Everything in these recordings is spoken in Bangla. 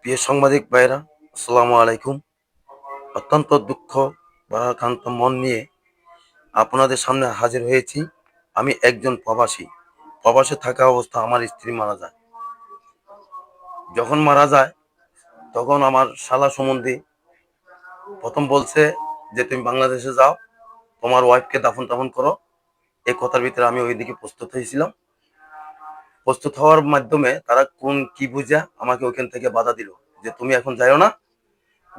প্রিয় সাংবাদিক ভাইরা, আসসালামু আলাইকুম। অত্যন্ত দুঃখ ভারাক্রান্ত মন নিয়ে আপনাদের সামনে হাজির হয়েছি। আমি একজন প্রবাসী। প্রবাসে থাকা অবস্থা আমার স্ত্রী মারা যায়। যখন মারা যায় তখন আমার শালা সম্বন্ধী প্রথম বলছে যে তুমি বাংলাদেশে যাও, তোমার ওয়াইফকে দাফন টাফন করো। এই কথার ভিতরে আমি ওইদিকে প্রস্তুত হয়েছিলাম। প্রস্তুত হওয়ার মাধ্যমে তারা কোন কি বুঝা আমাকে ওইখান থেকে বাধা দিল যে তুমি এখন যাইও না,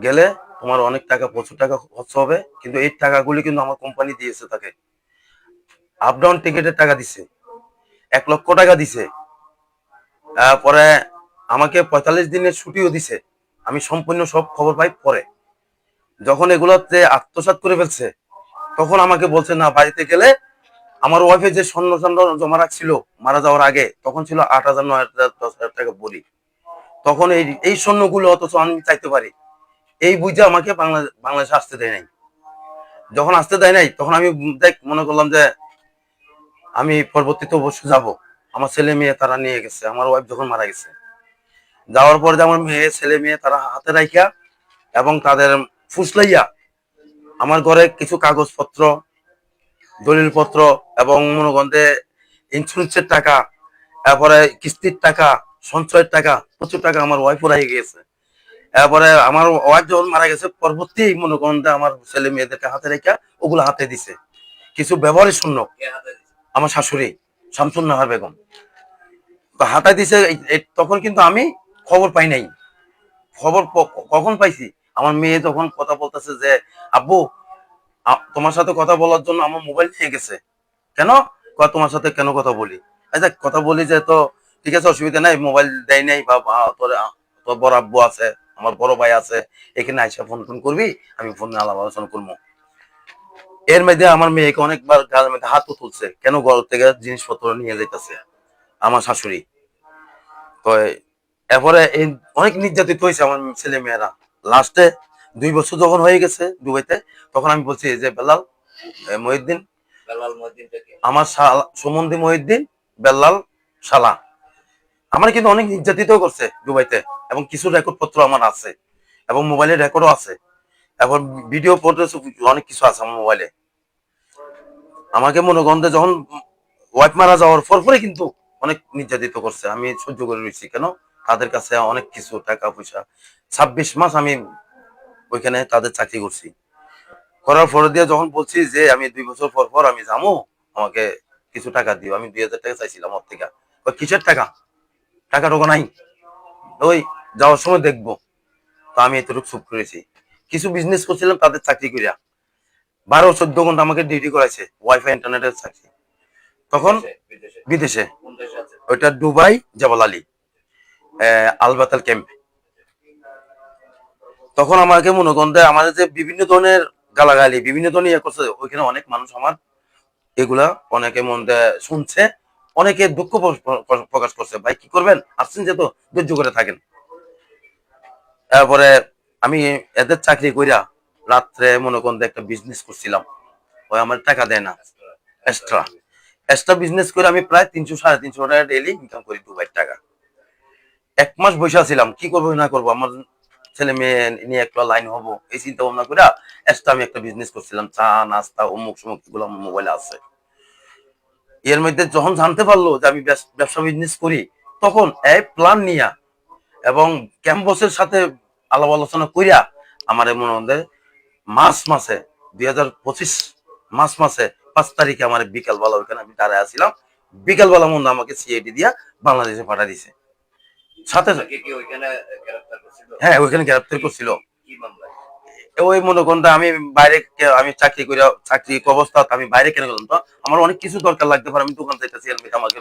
গেলে তোমার অনেক টাকা, প্রচুর টাকা খরচ হবে। কিন্তু এই টাকাগুলি কিন্তু আমার কোম্পানি দিয়েছে, তাকে আপ ডাউন টিকিটের টাকা দিছে, 1 লক্ষ টাকা দিছে। পরে আমাকে 45 দিনের ছুটিও দিছে। আমি সম্পূর্ণ সব খবর পাই পরে, যখন এগুলোতে আত্মসাৎ করে ফেলছে তখন আমাকে বলছে না, বাড়িতে গেলে আমার ওয়াইফে যে স্বর্ণ চন্দ্র জমা রাখছিল মারা যাওয়ার আগে, তখন ছিল 8,000, 9,000, 10,000 টাকা বলি। তখন এই এই স্বর্ণগুলো অথচ আমি চাইতে পারি, এই বুঝে আমাকে বাংলাদেশে আসতে দেয় নাই। যখন আসতে দেয় নাই তখন আমি দেখ মনে করলাম যে আমি পরবর্তীতে অবশ্যই যাব। আমার ছেলে মেয়ে তারা নিয়ে গেছে, আমার ওয়াইফ যখন মারা গেছে, যাওয়ার পরে আমার মেয়ে ছেলে মেয়ে তারা হাতে রাখিয়া এবং তাদের ফুসলাইয়া আমার ঘরে কিছু কাগজপত্র, দলিলপত্র এবং মনোগন্ধে ইন্স্যুরেন্সের টাকা, তারপরে কিস্তির টাকা, সঞ্চয়ের টাকা, প্রচুর টাকা আমার ওয়াইফ উড়াই গেছে। তারপরে আমার ওয়াইফ যখন মারা গেছে পরবর্তী মনোগন্ধে আমার ছেলে মেয়েদেরকে হাতে রেখা ওগুলো হাতে দিছে। কিছু ব্যবহারের শূন্য আমার শাশুড়ি শামসুন নাহার বেগম তো হাতায় দিছে। তখন কিন্তু আমি খবর পাই নাই। খবর কখন পাইছি, আমার মেয়ে তখন কথা বলতেছে যে আব্বু, তোমার সাথে কথা বলার জন্য আমার মোবাইল নিয়ে গেছে। কেন? তোমার সাথে কেন কথা বলি? আচ্ছা কথা বলি যে, তো ঠিক আছে, অসুবিধা নাই, মোবাইল দেয় নাই বা তোর তোর বড় আব্বু আছে, আমার বড় ভাই আছে, এখানে আইসা ফোন টোন করবি, আমি ফোনে আলাপ আলোচনা করবো। এর মধ্যে আমার মেয়েকে অনেকবার গালের মধ্যে হাতও তুলছে, কেন ঘর থেকে জিনিসপত্র নিয়ে যাইতেছে আমার শাশুড়ি। তো এরপরে এই অনেক নির্যাতিত হয়েছে আমার ছেলে মেয়েরা। লাস্টে 2 বছর যখন হয়ে গেছে দুবাইতে, তখন আমি বলছি যে বেলাল, মহিউদ্দিন, আমার সুমন্দি মহিউদ্দিন, বেল্লাল শালা আমার কিন্তু অনেক নির্যাতিত করছে দুবাইতে, এবং কিছু রেকর্ড পত্র আমার আছে এবং মোবাইলের রেকর্ডও আছে, এবং ভিডিও ফুটেজ অনেক কিছু আছে আমার মোবাইলে। আমাকে মনোগন্ধে যখন ওয়াইফ মারা যাওয়ার পরে কিন্তু অনেক নির্যাতিত করছে। আমি সহ্য করে রয়েছি, কেন? তাদের কাছে অনেক কিছু টাকা পয়সা, 26 মাস আমি ওইখানে তাদের চাকরি করছি। করার পরে দিয়ে যখন বলছি যে আমি 2 বছর পর পর আমি যাবো, আমাকে কিছু টাকা দিও, আমি 2,000 টাকা চাইছিলাম ওর থেকে। কিসের টাকা? টাকা টাকা নাই, ওই যাওয়ার সময় দেখবো। তো আমি এতটুকু চুপ করেছি। কিছু বিজনেস করছিলাম তাদের চাকরি করিয়া, 12-14 ঘন্টা আমাকে ডিউটি করাইছে, ওয়াইফাই ইন্টারনেটের চাকরি। তখন বিদেশে, ওইটা দুবাই, জবাল আলী, আলবাতাল ক্যাম্প। তখন আমাকে মনোগন্ধে আমাদের যে বিভিন্ন ধরনের গালাগালি, বিভিন্ন ধরনের ইয়ে করছে, ওইখানে অনেক মানুষ আমার এগুলা অনেকে মধ্যে শুনছে, অনেকে দুঃখ প্রকাশ করছে। ভাই কি করবেন, আসছেন যে, তো ধৈর্য করে থাকেন। তারপরে আমি এদের চাকরি কইরা রাত্রে মনে করেন একটা বিজনেস করছিলাম, ওই আমার টাকা দেয় না, এক্সট্রা এক্সট্রা বিজনেস করে আমি প্রায় 300-350 টাকা ডেইলি ইনকাম করি, দুবাই টাকা। 1 মাস বসে ছিলাম, কি করবো না করবো, আমার ছেলে মেয়ে নিয়ে একটা লাইন হবো, এই চিন্তা ভাবনা করে এক্সট্রা আমি একটা বিজনেস করছিলাম, চা নাস্তা অমুক সমুক, এগুলো আমার মোবাইলে আছে। এর মধ্যে যখন জানতে পারলো যে আমি ব্যবসা বিজনেস করি, তখন এই প্ল্যান নিয়া এবং ক্যাম্পাসের সাথে আলাপ আলোচনা কইরা আমার মনে মধ্যে মার্চ মাসে 2025 মার্চ মাসে 5 তারিখে আমার বিকালবেলা ওইখানে আমি দাঁড়ায় আসছিলাম, বিকালবেলা মনে আমাকে সিআইডি দিয়া বাংলাদেশে পাঠা দিছে। সাথে হ্যাঁ, ওইখানে গ্রেপ্তার করছিল। ওই মনে করেন আমি বাইরে, আমি চাকরি করে চাকরি অবস্থা আমি বাইরে কেন গেলাম, তো আমার অনেক কিছু দরকার লাগতে পারে, আমি দোকান চাইতেছি, আমাকে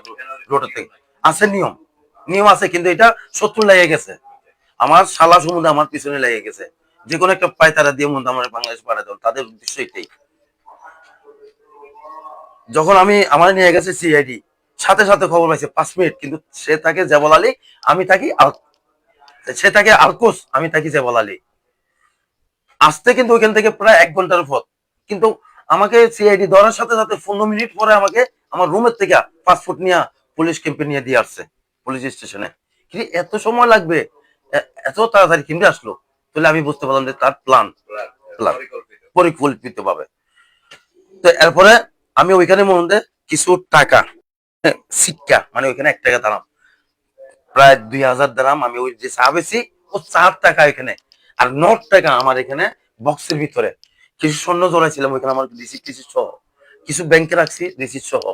রোডের থেকে আছে নিয়ম, নিয়ম আছে, কিন্তু এটা শত্রু লেগে গেছে, আমার শালা সমুদ্র আমার পিছনে লেগে গেছে, যে কোনো একটা পায়তারা দিয়ে মধ্যে আমার বাংলাদেশ পাঠাতে হবে, তাদের উদ্দেশ্য এটাই। যখন আমি আমার নিয়ে গেছে সিআইডি, সাথে সাথে খবর পাইছে 5 মিনিট, কিন্তু সে থাকে জেবল আলী, আমি থাকি সে থাকে আলকোস, আমি থাকি জেবল আলী। আসতে কিন্তু ওইখান থেকে প্রায় 1 ঘন্টার পথ, কিন্তু আমাকে সিআইডি ধরার সাথে সাথে 15 মিনিট পরে আমাকে আমার রুমের থেকে পাসপোর্ট নিয়ে পুলিশ ক্যাম্পে নিয়ে দিয়ে আসছে। পুলিশ স্টেশনে। কিন্তু এত সময় লাগবে, এত তাড়াতাড়ি কিনতে আসলো, তাহলে আমি বুঝতে পারলাম যে তার প্ল্যান প্ল্যান পরিকল্পিত ভাবে। তো এরপরে আমি ওইখানে মধ্যে কিছু টাকা শিক্ষা মানে ওইখানে 1 টাকা দাঁড়াম, প্রায় 2000 দারাম আমি ওই যে চা বেশি ও 4 টাকা এখানে, আর 9 টাকা আমার এখানে বক্সের ভিতরে কিছু স্বর্ণ জড়াইছিলাম ওইখানে আমার রিসিট টিসিট সহ, কিছু ব্যাংকে রাখছি রিসিট সহ।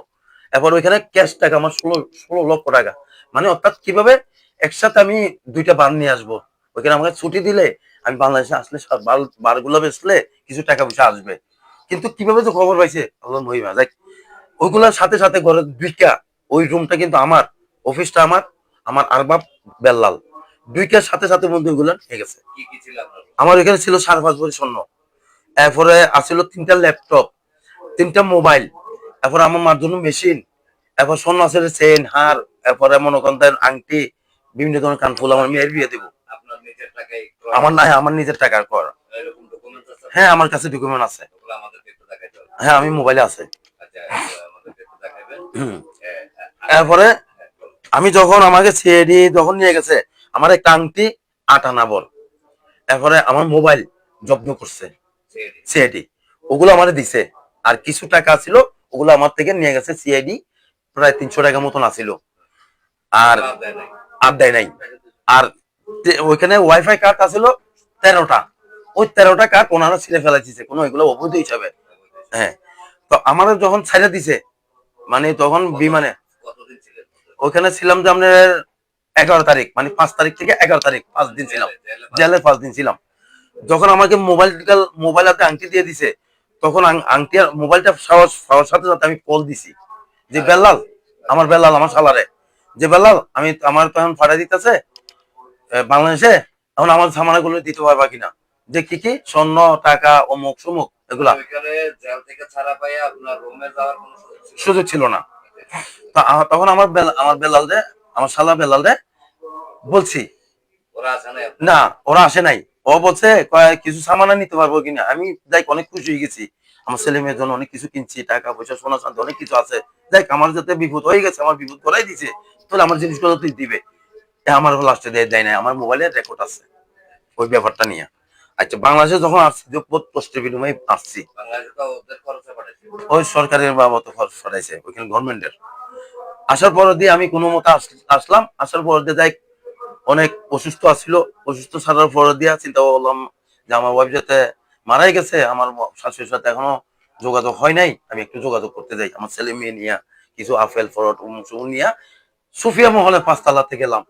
এরপর ওইখানে ক্যাশ টাকা আমার 16 লক্ষ টাকা। মানে অর্থাৎ কিভাবে একসাথে আমি 2টা বার নিয়ে আসবো। ওইখানে আমাকে ছুটি দিলে আমি বাংলাদেশে আসলে বারগুলো বেচলে কিছু টাকা পয়সা আসবে। কিন্তু কিভাবে তো খবর পাইছে আল্লাহ মহিমা, দেখ ওইগুলোর সাথে সাথে ঘরের দুইটা, ওই রুমটা কিন্তু আমার, অফিসটা আমার, আমার আরবাব বেল্লাল, দুইটার সাথে সাথে বন্ধু ওইগুলো নিয়ে গেছে। আমার এখানে ছিল 5.5 ভরি স্বর্ণ, এরপরে আছিল 3টা ল্যাপটপ, 3টা মোবাইল, এরপর আমার মার জন্য মেশিন, এরপর স্বর্ণ আছে চেন হার, এরপরে মনোকান্তের আংটি, বিভিন্ন ধরনের কানফুল আমার মেয়ের বিয়ে দেবো। আমার নাই, আমার নিজের টাকার কর। হ্যাঁ আমার কাছে ডকুমেন্ট আছে। হ্যাঁ আমি মোবাইলে আছে। এরপরে আমি যখন আমাকে সিআইডি যখন নিয়ে গেছে, আমার একটা আংটি 8 আনা বল, এরপরে আমার মোবাইল জব্দ করছে সিআইডি, ওগুলো আমার দিছে। আর কিছু টাকা ছিল ওগুলো আমার থেকে নিয়ে গেছে সিআইডি, প্রায় 300 টাকা মতন আছিল। আর আর দেয় নাই। আর ওইখানে ওয়াইফাই কার্ড আছিল 13টা, ওই 13টা কার্ড ওনারা ছিঁড়ে ফেলা দিছে কোনো ওইগুলো অবৈধ হিসাবে। হ্যাঁ, তো আমার যখন ছাইড়া দিছে, মানে তখন বিমানে ওইখানে ছিলাম যে আপনার 11 তারিখ, মানে 5 তারিখ থেকে 11 তারিখ 5 দিন ছিলাম জেলে, 5 দিন ছিলাম। যখন আমাকে মোবাইল হাতে আংটি দিয়ে দিছে, তখন আংটি আর মোবাইলটা পাওয়ার সাথে সাথে আমি কল দিছি যে বেল্লাল, আমার বেল্লাল আমার শালারে, যে বেল্লাল আমি আমার তখন ফাটা দিতেছে বাংলাদেশে, এখন আমার সামানা গুলো দিতে পারবা কিনা, যে কি কি স্বর্ণ টাকা অমুক সমুক এগুলা। সুযোগ ছিল না। তখন আমার বেলাল দে, আমার শালা বেলাল দে বলছি না, ওরা আসে নাই। ও বলছে কিছু সামানা নিতে পারবো কিনা। আমি যাই অনেক খুশি হয়ে গেছি, আমার ছেলে মেয়ের জন্য অনেক কিছু কিনছি, টাকা পয়সা সোনা চাঁদি অনেক কিছু আছে। দেখ আমার যাতে বিপদ হয়ে গেছে, আমার বিপদ করাই দিছে, তাহলে আমার জিনিসগুলো তুই দিবে। আমার লাস্টে দেয় নাই, আমার মোবাইলে রেকর্ড আছে ওই ব্যাপারটা নিয়ে। আচ্ছা বাংলাদেশে যখন আসছি, কষ্টের বিনিময়ে আসছি, ওই সরকারের বাবদ খরচ পাঠাইছে ওইখানে গভর্নমেন্টের। আসার পর দিয়ে আমি কোনো মতো আসলাম, আসার পর দিয়ে যাই অনেক অসুস্থ আসছিল, অসুস্থ ছাড়ার পর দিয়ে চিন্তা করলাম যে আমার ওয়াইফ যাতে মারাই গেছে, আমার শাশুড়ির সাথে এখনো যোগাযোগ হয় নাই, আমি একটু যোগাযোগ করতে যাই আমার ছেলে মেয়ে নিয়ে, কিছু আপেল ফরট নিয়ে সুফিয়া মহলে 5 তলাতে গেলাম।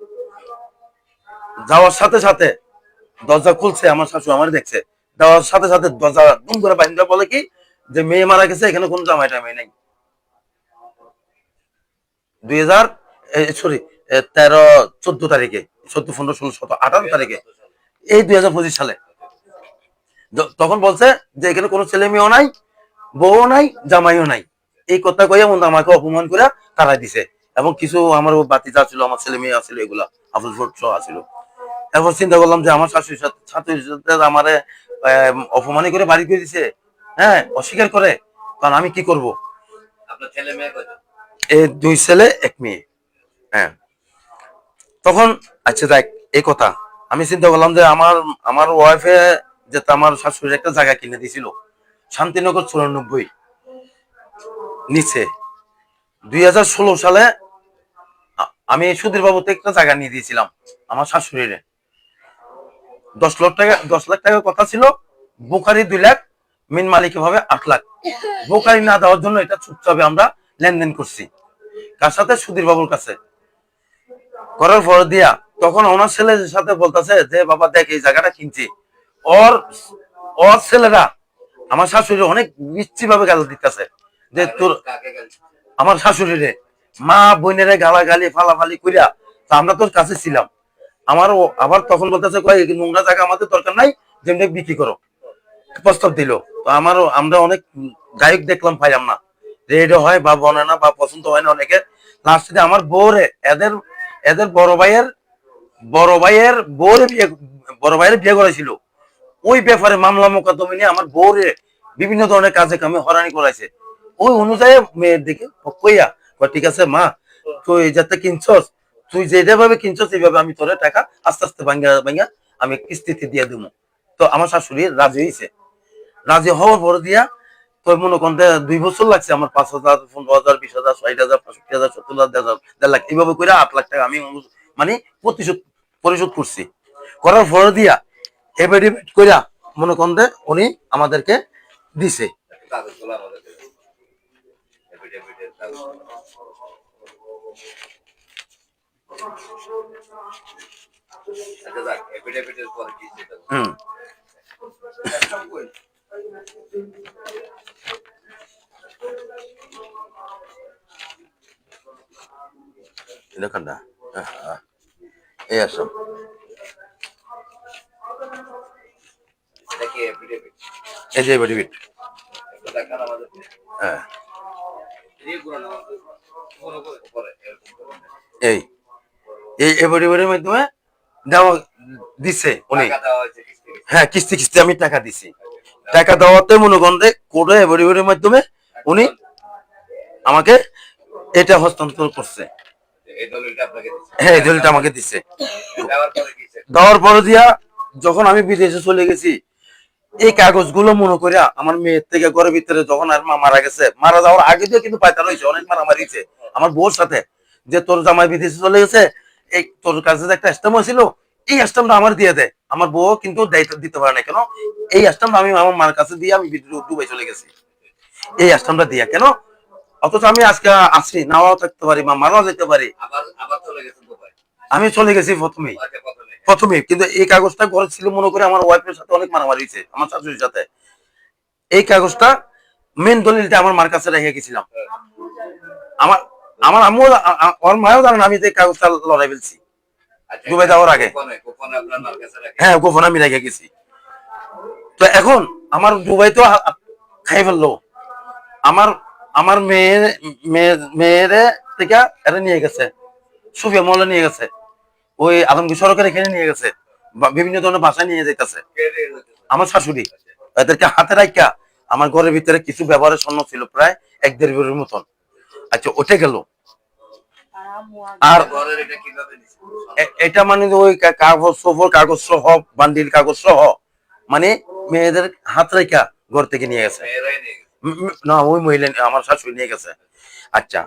যাওয়ার সাথে সাথে দরজা খুলছে, আমার শাশুড়ি আমার দেখছে, দেওয়ার সাথে সাথে দরজা দুম করে বাইন্দা বলে কি যে মেয়ে মারা গেছে, এখানে কোন জামাই টামাই নাই। 2000 সরি 13 14 তারিখে, 14 15 16 17 18 তারিখে, এই 2025 সালে তখন বলছে যে এখানে কোনো ছেলে মেয়েও নাই, বউ নাই, জামাইও নাই। এই কথা কইয়া মন আমাকে অপমান করে তাড়াই দিছে। এবং কিছু আমার বাতিজা ছিল, আমার ছেলে মেয়ে আছিল, এগুলা আফুল ফোট আছিল। এরপর চিন্তা করলাম যে আমার শাশুড়ির সাথে আমারে অপমানই করে বাড়ি করে দিছে, হ্যাঁ অস্বীকার করে, কারণ আমি কি করব। এই 2 ছেলে 1 মেয়ে। হ্যাঁ, তখন আচ্ছা দেখ এই কথা আমি চিন্তা করলাম যে আমার আমার ওয়াইফে যেটা আমার শাশুড়ির একটা জায়গা কিনে দিছিল শান্তিনগর 94 নিচে। 2016 সালে আমি সুধীর বাবুতে একটা জায়গা নিয়ে দিয়েছিলাম আমার শাশুড়িরে। 10 লাখ টাকা, 10 লাখ টাকার কথা ছিল, বোকারি 2 লাখ, মিন মালিক ভাবে 8 লাখ। বোকারি না দেওয়ার জন্য এটা চুপচাপে আমরা লেনদেন করছি, কার সাথে? সুধীর বাবুর কাছে। করার পর দিয়া তখন ওনার ছেলের সাথে বলতেছে যে বাবা দেখ এই জায়গাটা কিনছি। ওর ওর ছেলেরা আমার শাশুড়ি অনেক মিষ্টি ভাবে গাল দিতেছে যে তোর, আমার শাশুড়িরে মা বোনেরে গালাগালি ফালাফালি কইরা, তা আমরা তোর কাছে ছিলাম। আমারও আবার তখন বলতেছে কয় নোংরা জায়গা আমাদের দরকার নাই, যেমনি বিক্রি করো, প্রস্তাব দিল। তো আমারও আমরা অনেক গায়ক দেখলাম, পাইলাম না, রেডিও হয় বা বনে না বা পছন্দ হয় না অনেকে। লাস্টে আমার বউরে এদের এদের বড় ভাইয়ের বউরে বিয়ে করেছিল, ওই ব্যাপারে মামলা মোকদ্দমা নিয়ে আমার বউরে বিভিন্ন ধরনের কাজে কামে হয়রানি করাইছে। ওই অনুযায়ী মেয়ের দিকে কইয়া ঠিক আছে মা তুই যাতে কিনছস, তুই যেটা ভাবে কিনছো সেইভাবে আমি তোরে টাকা আস্তে আস্তে ভাঙ্গা ভাঙ্গা আমি কিস্তিতে দিয়ে দেবো। তো আমার শাশুড়ি রাজি হয়েছে। রাজি হওয়ার পরে দিয়া তোর মনে করেন 2 বছর লাগছে আমার 5,000, 15,000, 20,000, 60,000, 65,000, 70,000, 1.5 লাখ এইভাবে করে 8 লাখ টাকা আমি মানে পরিশোধ করছি। করার পরে দিয়া এফিডেভিট কইরা মনে করেন উনি আমাদেরকে দিছে। হুম, দেখেন না, এই আসো, এই যে এফিডেভিট। হ্যাঁ, এই এই এফিডেভিটের মাধ্যমে দেওয়া দিছে উনি। হ্যাঁ, কিস্তি কিস্তি আমি টাকা দিছি। টাকা দেওয়াতে মনে করেন কোর্টে এফিডেভিটের মাধ্যমে উনি আমাকে এটা হস্তান্তর করছে। হ্যাঁ, এই দলিলটা আমাকে দিছে। দেওয়ার পরে দিয়া যখন আমি বিদেশে চলে গেছি, এই কাগজগুলো মনে করিয়া আমার মেয়ের থেকে ঘরের ভিতরে যখন আর মা মারা গেছে, মারা যাওয়ার আগে দিয়ে কিন্তু পাইতে রয়েছে, অনেক মারামারি হয়েছে আমার বউর সাথে, যে তোর জামাই বিদেশে চলে গেছে, এই তোর কাছে যে একটা স্ট্যাম্প ছিল, এই স্ট্যাম্পটা আমার দিয়ে দে। আমার বউ কিন্তু দায়িত্ব দিতে পারে না। কেন? এই স্ট্যাম্পটা আমি আমার মার কাছে দিয়ে আমি দুবাই চলে গেছি, এই স্ট্যাম্পটা দিয়া। কেন? অথচ আমি আজকে আছি, নাও থাকতে পারি বা মারাও যেতে পারি। আমি চলে গেছি প্রথমে কিন্তু এই কাগজটা ঘরে ছিল মনে করে আমার ওয়াইফের সাথে অনেক মারামারি হয়েছে, আমার শাশুড়ির সাথে। এই কাগজটা মেন দলিলটা আমার মার কাছে রেখে গেছিলাম। আমার আমার আম্মু ওর মাও জানেন আমি যে কাগজটা লড়াই ফেলছি দুবাই যাওয়ার আগে। হ্যাঁ, গোপন আমি রেখে গেছি। তো এখন আমার দুবাই তো খাই ফেললো। আমার আমার মেয়েরে থেকে এটা নিয়ে গেছে, সুফিয়া মহলে নিয়ে গেছে, ওই আলমগীর সড়কের এখানে নিয়ে গেছে, বিভিন্ন ধরনের ভাষায় নিয়ে যেতেছে আমার শাশুড়ি। এদেরকে হাতে রাখা আমার ঘরের ভিতরে কিছু ব্যবহারের স্বর্ণ ছিল প্রায় 1-1.5 ভরির মতন। আচ্ছা, ওঠে গেল। আর এটা মানে ওই কাগজ সহ বান্ডিল কাগজ সহ মানে মেয়েদের হাত রেখা ঘর থেকে নিয়ে গেছে। না, ওই মহিলা আমার শাশুড়ি নিয়ে গেছে। আচ্ছা,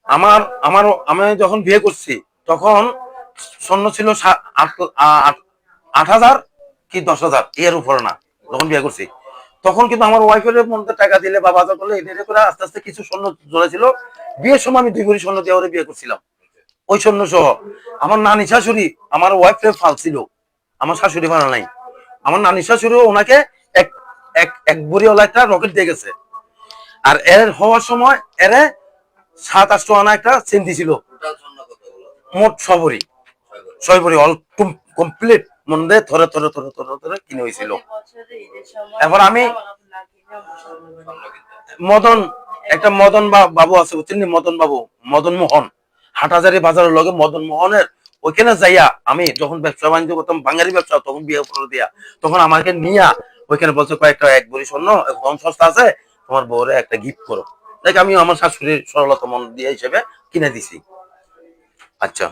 আমার আমার আমি যখন বিয়ে করছি তখন স্বর্ণ ছিল 8,000 কি 10,000, এর উপরে না। যখন বিয়ে করছি তখন কিন্তু আমার ওয়াইফের মধ্যে টাকা দিলে বা বাজার করলে এটা করে আস্তে আস্তে কিছু স্বর্ণ জ্বলেছিল। বিয়ের সময় আমি 2 ভরি স্বর্ণ দিয়ে ওরে বিয়ে করছিলাম, ওই স্বর্ণ সহ। আমার নানি শাশুড়ি আমার ওয়াইফের ফালছিল, আমার শাশুড়ি ফালা নাই। আমার নানি শাশুড়ি ওনাকে এক এক এক ভরিওয়ালা একটা রকেট দিয়ে গেছে। আর এর হওয়ার সময় এর 7-8 আনা একটা চেন দিছিল, মোট 6 ভরি, 6 ভরি অল কমপ্লিট মন্দে থরে থরে থরে থরে থরে কিনে হয়েছিল। এবার আমি মদন, একটা মদন বাবু আছে বুঝছেন, মদন বাবু, মদন মোহন, হাটহাজারি বাজারের লগে মদন মোহনের ওইখানে যাইয়া আমি যখন ব্যবসা বাণিজ্য করতাম, বাঙালি ব্যবসা, তখন বিয়ে করে দিয়া তখন আমাকে নিয়া ওইখানে বলছে কয়েকটা 1 ভরি স্বর্ণ এখন সস্তা আছে, তোমার বউরে একটা গিফট করো। দেখ আমি আমার শাশুড়ির সরলতা মন দিয়ে হিসেবে কিনে দিছি। আচ্ছা,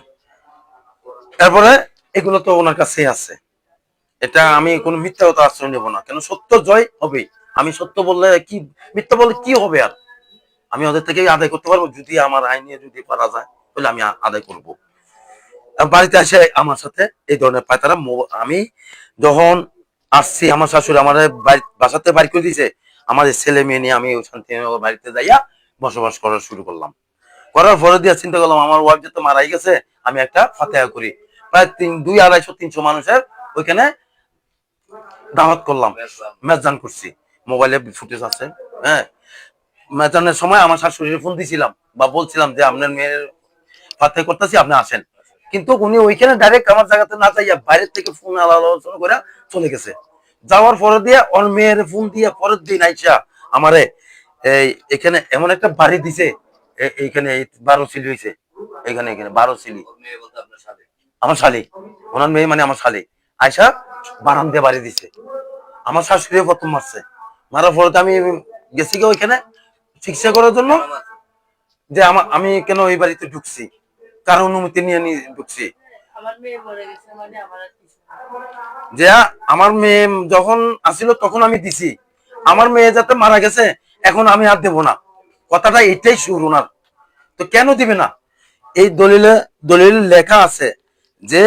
তারপরে এগুলো তো ওনার কাছে আছে, এটা আমি কোনো মিথ্যা কথা আশ্রয় নেব না। কেন? সত্য জয় হবে। আমি সত্য বললে কি, মিথ্যা বললে কি হবে? আর আমি ওদের থেকে আদায় করতে পারবো, যদি আমার আইনে যদি পারা যায় তাহলে আমি আদায় করব। বাড়িতে আসে আমার সাথে এই ধরনের পায়তারা। আমি যখন আসছি আমার শাশুড়ি আমার বাসাতে বাড়ি করে দিয়েছে, আমাদের ছেলে মেয়ে নিয়ে আমি শান্তিনগর বাড়িতে যাইয়া বসবাস করা শুরু করলাম। করার পরে দিয়ে চিন্তা করলাম আমার ওয়াইফ যেহেতু মারাই গেছে, আমি একটা ফাতেহা করি। প্রায় 200-250-300 মানুষের ওইখানে দাওয়াত করলাম, মেজদান করছি, মোবাইলে ফুটেজ আছে। হ্যাঁ, মেজদানের সময় আমার শাশুড়ির ফোন দিছিলাম বা বলছিলাম যে আপনার মেয়ের ফাতে করতেছি, আপনি আসেন। কিন্তু উনি ওইখানে ডাইরেক্ট আমার জায়গাতে না যাইয়া বাইরের থেকে ফোন আলোচনা করে চলে গেছে। যাওয়ার পরে দিয়ে ওর মেয়ের ফোন দিয়ে পরের দিন আইসা আমারে এই এখানে এমন একটা বাড়ি দিছে, এইখানে 12 সিলি হয়েছে, এখানে এখানে 12 সিলি। আমার শালি, ওনার মেয়ে মানে আমার শালি আয়সা বারাম দিয়ে বাড়ি দিছে। আমার শাশুড়ি প্রথম মারছে, মারার পরে তো আমি গেছি গিয়ে ওইখানে চিকিৎসা করার জন্য, যে আমি কেন ওই বাড়িতে ঢুকছি, কার অনুমতি নিয়ে ঢুকছি। যে আমার মেয়ে যখন আসিল তখন আমি দিছি, আমার মেয়ে যাতে মারা গেছে এখন আমি আর দেব না, কথাটা এটাই সুর ওনার। তো কেন দিবে না? এই দলিলে লেখা আছে যে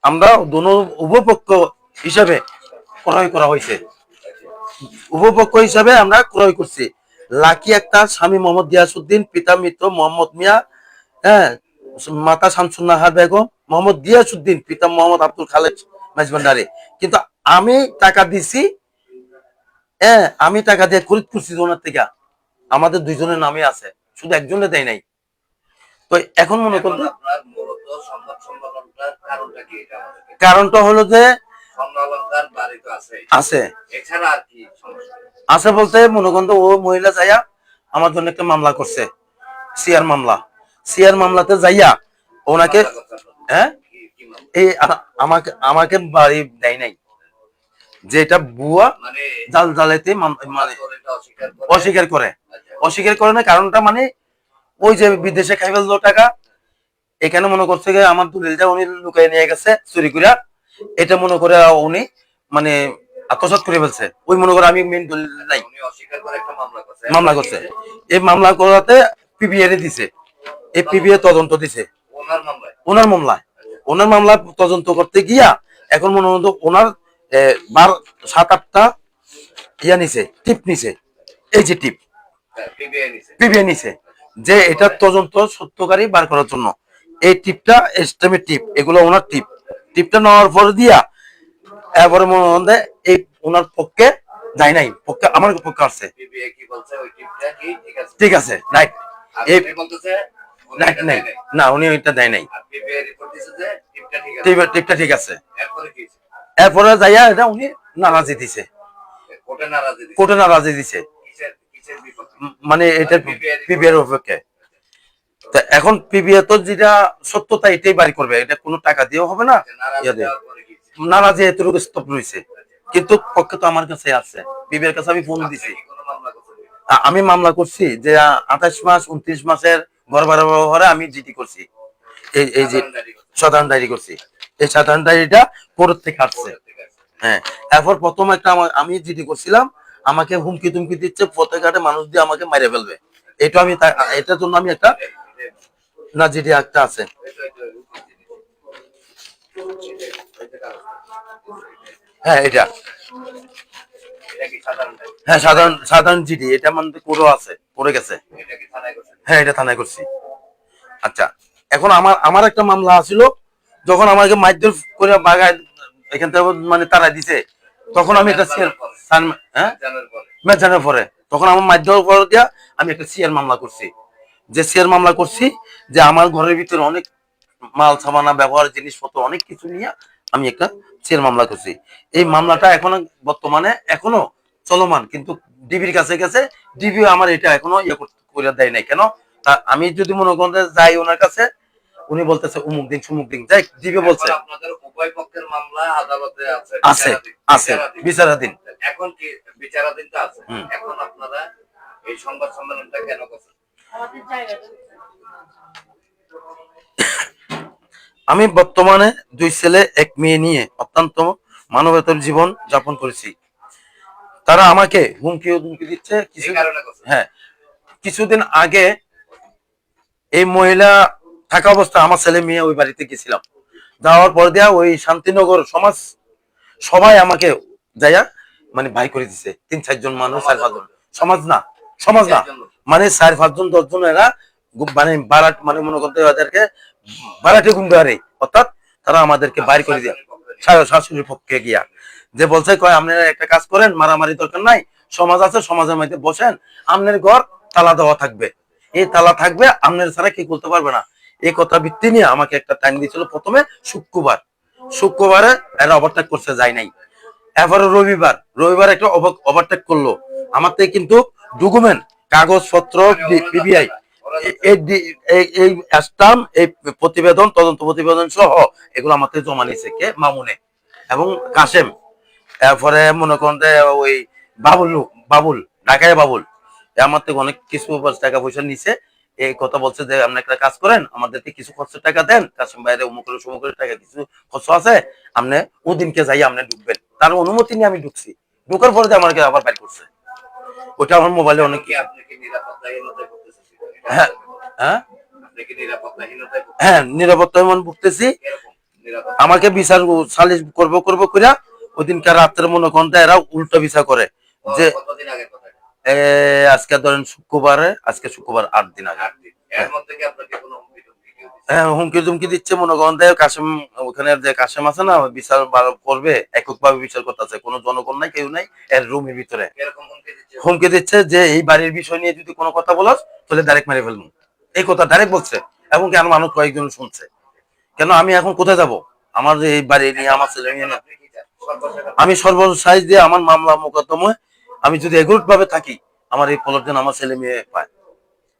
আমরা দোনো উপপক্ষ হিসাবে ক্রয় করা হয়েছে, উপপক্ষ হিসাবে আমরা ক্রয় করছি। লাকি আক্তার, স্বামী মোহাম্মদ গিয়াসউদ্দিন, পিতা মিত্র মোহাম্মদ মিয়া, হ্যাঁ, মাতা শামসুন্নাহার বেগম, মোহাম্মদ গিয়াসউদ্দিন, পিতা মোহাম্মদ আব্দুল খালেক মাঝভান্ডারি। কিন্তু আমি টাকা দিছি, হ্যাঁ, আমি টাকা দিয়ে খরিদ করছি ওনার থেকে, আমাদের দুইজনের নামে আছে, শুধু একজনের দেয় নাই। তো এখন মনে করতে কারণটা হলো যে আছে আছে বলতে মনে করেন ও মহিলা যাইয়া আমার জন্য একটা মামলা করছে, সিআর মামলাতে যাইয়া ওনাকে, হ্যাঁ, এই আমাকে আমাকে বাড়ি দেয় নাই, যেটা বুয়া জাল জালাইতে মানে অস্বীকার করে না। কারণটা মানে ওই যে বিদেশে খাই ফেললো টাকা, এখানে মনে করছে আমার দলিলটা উনি লুকাই নিয়ে গেছে চুরি করে, এটা মনে করে উনি মানে আত্মসাৎ করে ফেলছে। ওই মনে করে আমি মেন দলিল নাই, মামলা করছে। এই মামলা করাতে পিবিআর দিছে, এই পিবিআর তদন্ত দিছে ওনার মামলা তদন্ত করতে গিয়া এখন মনে হতো ওনার 7-8টা ইয়া নিছে, টিপ নিছে, এই যে টিপ পিবিআই নিছে, যে এটা তদন্ত সত্যকারী বার করার জন্য। এই টিপটা স্টেমের টিপ, এগুলো ওনার টিপটা নেওয়ার পর দিয়া এরপরে মনে হয় এই ওনার পক্ষে যায় নাই, পক্ষে আমার পক্ষে আসছে, ঠিক আছে রাইট, এই না উনি ওইটা দেয় নাই, টিপটা ঠিক আছে। এরপরে যাইয়া এটা উনি নারাজি দিছে, কোর্টে নারাজি দিছে, মানে এটা পিবিআর অপেক্ষে। এখন পিবিআর তো যেটা সত্যতা এটাই বাড়ি করবে, এটা কোনো টাকা দিয়েও হবে না, নারাজি এতটুকু স্তব রয়েছে। কিন্তু পক্ষে তো আমার কাছে আছে, পিবিআর কাছে আমি ফোন দিছি, আমি মামলা করছি যে 28 মাস 29 মাসের ঘর ভাড়া ব্যবহারে আমি জিডি করছি, এই যে সাধারণ ডায়েরি করছি, এই সাধারণ ডায়েরিটা কোর্ট থেকে আসছে। হ্যাঁ, এরপর প্রথম একটা আমি জিডি করছিলাম, আমাকে হুমকি তুমকি দিচ্ছে, পথে ঘাটে মানুষ দিয়ে আমাকে মেরে ফেলবে, এটা আমি এটার জন্য আমি একটা না জিডি একটা আছে, হ্যাঁ এটা, হ্যাঁ সাধারণ জিডি, এটা মানে পুরো আছে, পড়ে গেছে, হ্যাঁ এটা থানায় করছি। আচ্ছা, এখন আমার একটা মামলা আছিল, যখন আমাকে মারধর করে বাগায় এখান থেকে মানে তারা দিছে, তখন আমি একটা জানার পরে তখন আমার মারধর করে দিয়া আমি একটা সিআর মামলা করছি, যে সিআর মামলা করছি যে আমার ঘরের ভিতরে অনেক মাল সামানা ব্যবহার জিনিসপত্র অনেক কিছু নিয়ে আমি একটা সিআর মামলা করছি। এই মামলাটা এখন বর্তমানে এখনো চলমান, কিন্তু ডিবির কাছে গেছে, ডিবি আমার এটা এখনো ইয়ে করে দেয় নাই। কেন? আমি যদি মনে করেন যাই ওনার কাছে, উনি বলতেছে উমুক দিন সুমুক দিন, যাই ডিবি বলছে আপনাদের উভয় পক্ষের মামলা আদালতে আছে বিচারাধীন, এখন কি বিচারাধীনটা আছে? এখন আপনারা এই সংবাদ সম্মেলনটা কেন করছেন? আমি বর্তমানে 2 ছেলে 1 মেয়ে নিয়ে অত্যন্ত মানবেতর জীবন যাপন করেছি। তারা আমাকে হুমকি দিচ্ছে হ্যাঁ, কিছুদিন আগে এই মহিলা থাকা অবস্থা আমার ছেলে মেয়ে ওই বাড়িতে গেছিলাম, যাওয়ার পর দিয়া ওই শান্তিনগর সমাজ সবাই আমাকে যাইয়া মানে ভাই করে দিছে, 3-4 জন মানুষ, 4-5 জন, সমাজ না মানে 4-5 জন 10 জন, এরা মানে বারাট মানে মনে করতে ওদেরকে বারাটে গুন্ডারে, অর্থাৎ তারা আমাদেরকে বাইর করে দিয়া শাশুড়ির পক্ষে গিয়া যে বলছে কয় আপনারা একটা কাজ করেন, মারামারি দরকার নাই, সমাজ আছে, সমাজের মধ্যে বসেন, আপনার ঘর তালা দেওয়া থাকবে, এই তালা থাকবে, আপনার ছাড়া কি করতে পারবে না। এই কথা ভিত্তি নিয়ে আমাকে একটা টাইম দিয়েছিল, প্রথমে শুক্রবারে এরা ওভারটেক করছে, যায় নাই। এরপরে রবিবার একটা ওভারটেক করলো আমার থেকে, কিন্তু ডকুমেন্ট কাগজপত্র পিবিআই এই স্টাম্প, এই প্রতিবেদন, তদন্ত প্রতিবেদন সহ এগুলো আমার থেকে জমা নিয়েছে কে? মামুনে। এবং কাশেম, এরপরে মনে করেন যে ওই বাবুল, বাবুল ঢাকায় বাবুল, এ আমার থেকে অনেক কিছু টাকা পয়সা নিছে। এই কথা বলছে যে আপনি একটা কাজ করেন, আমাদেরকে কিছু খরচের টাকা দেন, কাশেম বাইরে অমুকের সমুকের টাকা কিছু খরচ আছে, আপনি ওদিনকে যাই আপনি ঢুকবেন। তার অনুমতি নিয়ে আমি ঢুকছি, ঢুকার পরে আমাকে আবার বাইর করছে। ওটা আমার মোবাইলে অনেক কি আপনি কি নিরাপত্তাহীনতায় ভুগতেছেন? এটা হ্যাঁ, আমাদেরকে বলেন। হ্যাঁ, আপনি কি নিরাপত্তাহীনতায় হ্যাঁ, ভুগতেছেন? নিরাপত্তা এমন ভুগতেছি। এরকম নিরাপত্তা আমাকে বিচার সালিশ করবো কইরা ওই দিনকার রাত্রে মনে করেন এরা উল্টো বিচার করে যে কতদিন আগের কথা? আজকে ধরেন শুক্রবারে, আজকে শুক্রবার 8 দিন আগে। 8 দিন। এর হ্যাঁ, মধ্যে কি আপনাকে কোনো হুমকি টুমকি কেউ দিছে? হ্যাঁ, হুমকি টুমকি দিচ্ছে মনে করেন কাশেম, ওখানে যে কাশেম আছে না, ওই বিচার করবে, এককভাবে বিচার করতেছে, কোনো জনগণ নাই, কেউ নাই এর রুমের ভিতরে। কিরকম হুমকি দিচ্ছে? হুমকি দিচ্ছে যে এই বাড়ির বিষয় নিয়ে যদি কোনো কথা বলস তাহলে ডাইরেক্ট মেরে ফেলবো, এই কথা ডাইরেক্ট বলছে। এবং কেন মানুষ কয়েকজন শুনছে। কেন আমি এখন কোথায় যাব? আমার যে এই বাড়ি নিয়ে আমার ছেলে মেয়ে নিয়ে আপনি কি চান? সর্বশেষ আমি সর্বোচ্চ সাইজ দিয়ে আমার মামলা মোকদ্দমায় আমি যদি এগুলো ভাবে থাকি, আমার এই পলট যেন আমার ছেলে মেয়ে পায়,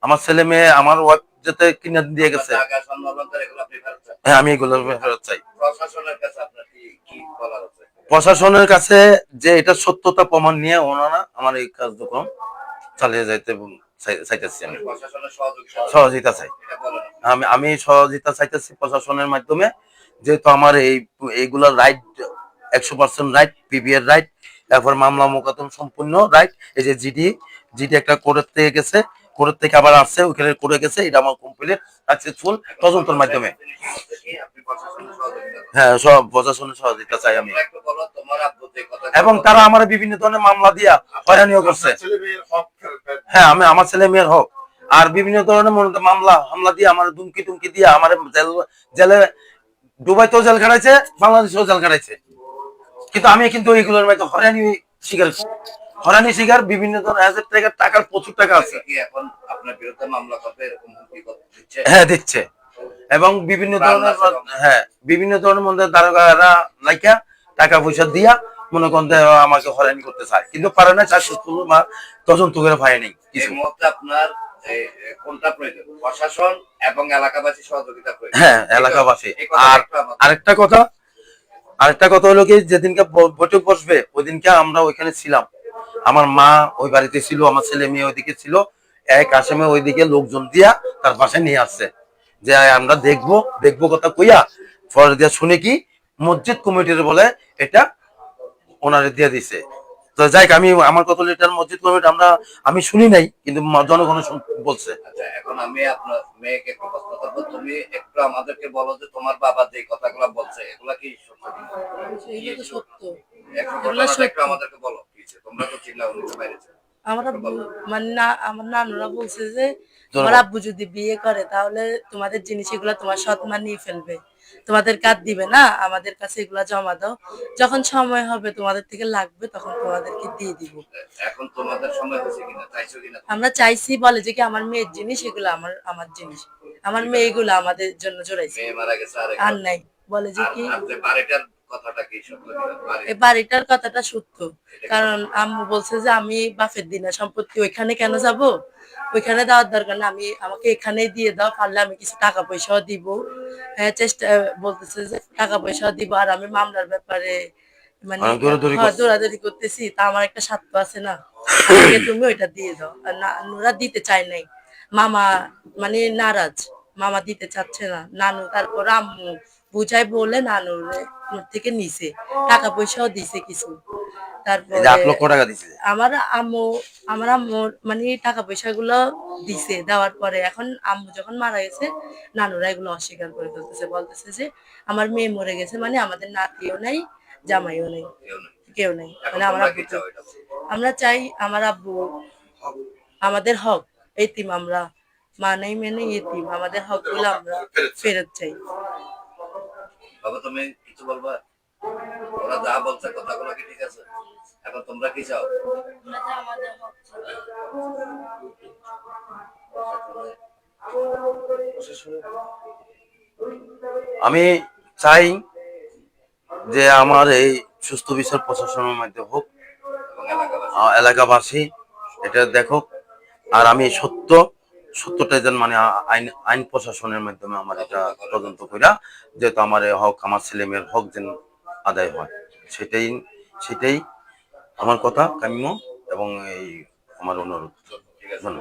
আমার ছেলে মেয়ে আমার ওয়াইফ যাতে কিনে দিয়ে গেছে। টাকা সম্মাননা এগুলো আপনি ফেরত চান? হ্যাঁ, আমি এগুলো ফেরত চাই। প্রশাসনের কাছে আপনার কি কি বলার আছে? প্রশাসনের কাছে যে এটা সত্যতা প্রমাণ নিয়ে ওনারা আমার এই কার্যক্রম চালিয়ে যাইতে চাইতেছি। আমি প্রশাসনের সহযোগিতা সহযোগিতা চাই। এটা বলেন। আমি সহযোগিতা চাইতেছি প্রশাসনের মাধ্যমে, যেহেতু আমার এইগুলা রাইট 100% রাইট, পিবিএর রাইট, তারপর মামলা মোকদ্দমা সম্পূর্ণ রাইট। এই যে জিডি একটা কোর্টের থেকে গেছে, কোর্টের থেকে আবার আসছে, ওখানে করে গেছে, এটা আমার কমপ্লিট সাকসেসফুল তদন্তের মাধ্যমে। আপনি প্রশাসনের সহযোগিতা করেন। হ্যাঁ, সব প্রশাসনের সহযোগিতা চাই আমি। তোমরা একটু বলো তোমার আব্বু যে কথা এবং তারা আমার বিভিন্ন ধরনের মামলা দিয়া হয়রানিও করছে। ছেলে মেয়ের হক ফেরত দেন। হ্যাঁ, আমি আমার ছেলে মেয়ের হোক, আর বিভিন্ন ধরনের মামলা হামলা দিয়ে আমার ধুমকি টুমকি দিয়ে আমার জেলে, দুবাইতেও জেল খাটাইছে, বাংলাদেশেও জেল খাটাইছে। কিন্তু আমি কিন্তু এইগুলোর মধ্যে হয়রানি শিকার বিভিন্ন ধরনের হাজার টাকার প্রচুর টাকা আছে। কি এখন আপনার বিরুদ্ধে মামলা করবে এরকম হুমকি দিচ্ছে? হ্যাঁ, দিচ্ছে। এবং বিভিন্ন ধরনের, হ্যাঁ, বিভিন্ন ধরনের মধ্যে দারোগারা লাইকা টাকা পয়সা দিয়া মনে করেন আমাকে হয়রানি করতে চায়, কিন্তু পারে না, সাকসেসফুল বা তদন্ত করে পায়নি এই কিছু। মুহূর্তে আপনার কোনটা প্রয়োজন? প্রশাসন এবং এলাকাবাসী সহযোগিতা প্রয়োজন। হ্যাঁ, এলাকাবাসী। এই কথা আর একটু আমাকে- আরেকটা কথা হলো কি, যেদিনকে বৈঠক বসবে ওইদিনকে আমরা ওইখানে ছিলাম, আমার মা ওই বাড়িতে ছিল, আমার ছেলে মেয়ে ওইদিকে ছিল, এক আসামে ওইদিকে লোকজন দিয়া তার বাসায় নিয়ে আসছে, যে আমরা দেখবো দেখবো কথা কইয়া পরে দিয়া শুনে কি মসজিদ কমিটির বলে এটা ওনারে দিয়ে দিছে। তো যাই হোক, আমি আমার কত লিটার মসজিদ কমিটি আমি শুনি নাই, কিন্তু জনগণ বলছে। আচ্ছা, এখন আমি আপনার মেয়েকে একটু প্রশ্ন করবো। তুমি একটু আমাদেরকে বলো যে তোমার বাবা যে কথাগুলো বলছে এগুলা কি সত্য কিনা? এগুলো তো সত্য। একটু এগুলো ঘটনাটা একটু সত্য। আমাদেরকে বলো কি হয়েছে? তোমরা তো চিল্লাও নি, বাইরে ছিল। আমরা মানে না, আমার নানুরা বলছে যে জনগণ। আমার আব্বু যদি বিয়ে করে তাহলে তোমাদের জিনিস এগুলো তোমার সৎ মা নিয়ে ফেলবে, তোমাদের কাজ দিবে না, আমাদের কাছে এগুলা জমা দাও, যখন সময় হবে তোমাদের থেকে লাগবে তখন তোমাদেরকে দিয়ে দিব। এখন তোমাদের সময় হয়েছে কিনা, চাইছো কিনা? আমরা চাইছি, বলে যে কি আমার মেয়ের জিনিস এগুলো আমার আমার জিনিস, আমার মেয়ে এগুলো আমাদের জন্য জোড়াইছে, মেয়ে মারা গেছে আর আর নাই। বলে যে কি আর যে বাড়িটার কথাটা কি সত্য কিনা? এই বাড়িটার কথাটা সত্য, কারণ আম্মু বলছে যে আমি বাপের দিনের সম্পত্তি ওইখানে কেন যাব, ওইখানে দেওয়ার দরকার না, আমাকে এখানেই দিয়ে দাও, পারলে আমি কিছু টাকা পয়সাও দিব। হ্যাঁ, চেষ্টা বলতেছে যে টাকা পয়সাও দিব, আর আমি মামলার ব্যাপারে মানে অনেক দৌড়াদৌড়ি করছে। দৌড়াদৌড়ি করতেছি, তা আমার একটা স্বার্থ আছে না, আমাকে তুমি ওইটা দিয়ে দাও। আর নানুরা দিতে চায় নাই, মামা মানে নারাজ, মামা দিতে চাচ্ছে না নানু, তারপর আম্মু বুঝাই বলে নানুর থেকে নিছে, টাকা পয়সাও দিছে কিছু। এই যে তারপরে 8 লক্ষ টাকা দিছে। আমার আম্মু মানে টাকা পয়সা গুলো দিছে, দেওয়ার পরে এখন আম্মু যখন মারা গেছে নানুরা এগুলো অস্বীকার করে ফেলতেছে, বলতেছে যে আমার মেয়ে মরে গেছে মানে আমাদের নাতিও নাই, জামাইও নেই, কেউ নেই, মানে আমার আব্বু। আমরা চাই আমার আব্বু আমাদের হক, এতিম আমরা, মা নাই মেনে এতিম, আমাদের হক গুলো আমরা ফেরত চাই। বাবা তুমি কিছু বলবা? ওরা যা বলছে কথাগুলো কি ঠিক আছে? এখন তোমরা কি চাও? আমি চাই যে আমার এই সুস্থ বিচার প্রশাসনের মধ্যে হোক, এবং এলাকাবাসী এলাকাবাসী এটা দেখুক, আর আমি সত্যটা যেন মানে আইন আইন প্রশাসনের মাধ্যমে আমার এটা তদন্ত কইরা, যেহেতু আমার এই হক, আমার ছেলে মেয়ের হক যেন আদায় হয়। সেটাই সেটাই আমার কথা কাম্য এবং এই আমার অনুরোধ। ঠিক আছে। ধন্যবাদ।